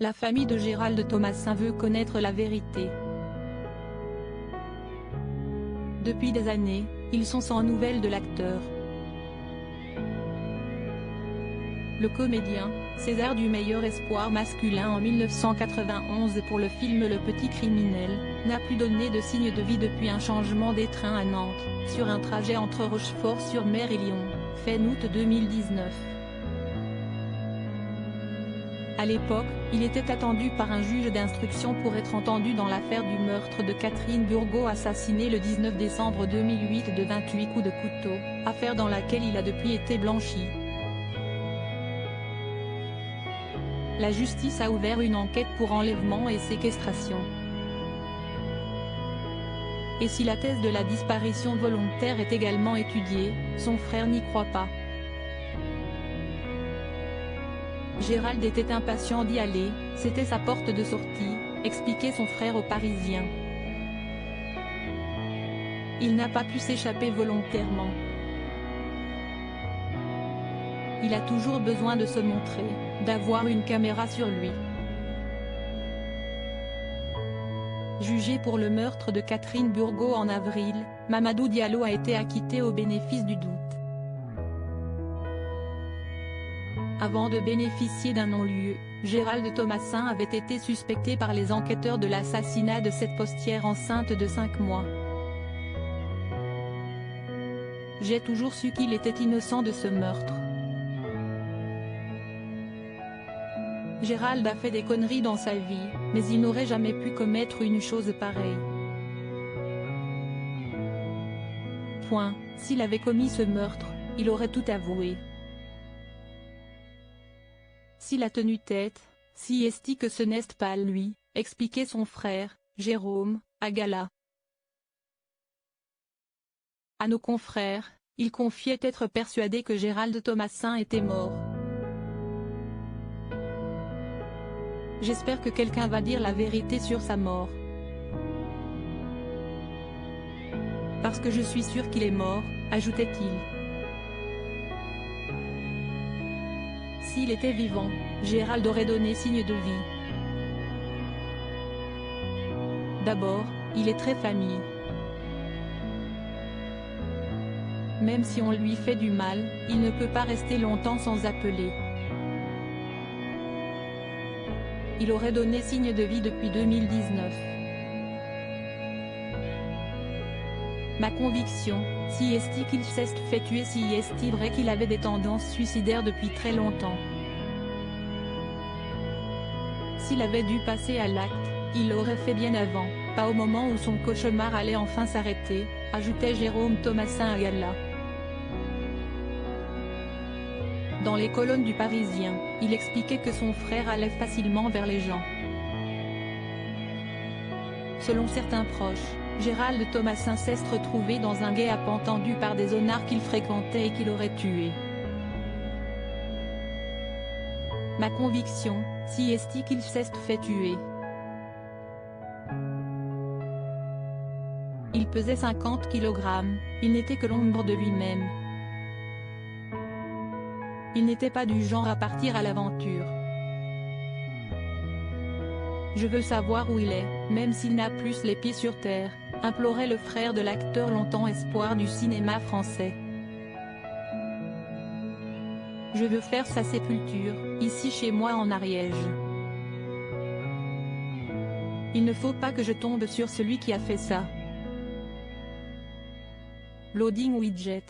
La famille de Gérald Thomasin veut connaître la vérité. Depuis des années, ils sont sans nouvelles de l'acteur. Le comédien, César du meilleur espoir masculin en 1991 pour le film Le Petit Criminel, n'a plus donné de signe de vie depuis un changement des trains à Nantes, sur un trajet entre Rochefort-sur-Mer et Lyon, fin août 2019. À l'époque, il était attendu par un juge d'instruction pour être entendu dans l'affaire du meurtre de Catherine Burgot assassinée le 19 décembre 2008 de 28 coups de couteau, affaire dans laquelle il a depuis été blanchi. La justice a ouvert une enquête pour enlèvement et séquestration. Et si la thèse de la disparition volontaire est également étudiée, son frère n'y croit pas. Gérald était impatient d'y aller, c'était sa porte de sortie, expliquait son frère aux Parisiens. Il n'a pas pu s'échapper volontairement. Il a toujours besoin de se montrer, d'avoir une caméra sur lui. Jugé pour le meurtre de Catherine Burgot en avril, Mamadou Diallo a été acquitté au bénéfice du doute. Avant de bénéficier d'un non-lieu, Gérald Thomasin avait été suspecté par les enquêteurs de l'assassinat de cette postière enceinte de 5 mois. J'ai toujours su qu'il était innocent de ce meurtre. Gérald a fait des conneries dans sa vie, mais il n'aurait jamais pu commettre une chose pareille. Point. S'il avait commis ce meurtre, il aurait tout avoué. S'il a tenu tête, si est-il que ce n'est pas lui, expliquait son frère, Jérôme, à Gala. À nos confrères, il confiait être persuadé que Gérald Thomasin était mort. J'espère que quelqu'un va dire la vérité sur sa mort. Parce que je suis sûr qu'il est mort, ajoutait-il. S'il était vivant, Gérald aurait donné signe de vie. D'abord, il est très famille. Même si on lui fait du mal, il ne peut pas rester longtemps sans appeler. Il aurait donné signe de vie depuis 2019. Ma conviction, si est-il qu'il s'est fait tuer, si est-il vrai qu'il avait des tendances suicidaires depuis très longtemps. S'il avait dû passer à l'acte, il l'aurait fait bien avant, pas au moment où son cauchemar allait enfin s'arrêter, ajoutait Jérôme Thomasin à Gala. Dans les colonnes du Parisien, il expliquait que son frère allait facilement vers les gens. Selon certains proches, Gérald Thomasin s'est retrouvé dans un guet-apens tendu par des honnards qu'il fréquentait et qu'il aurait tué. Ma conviction, si est-il qu'il s'est fait tuer. Il pesait 50 kg, il n'était que l'ombre de lui-même. Il n'était pas du genre à partir à l'aventure. Je veux savoir où il est, même s'il n'a plus les pieds sur terre, implorait le frère de l'acteur longtemps espoir du cinéma français. Je veux faire sa sépulture, ici chez moi en Ariège. Il ne faut pas que je tombe sur celui qui a fait ça. Loading widget.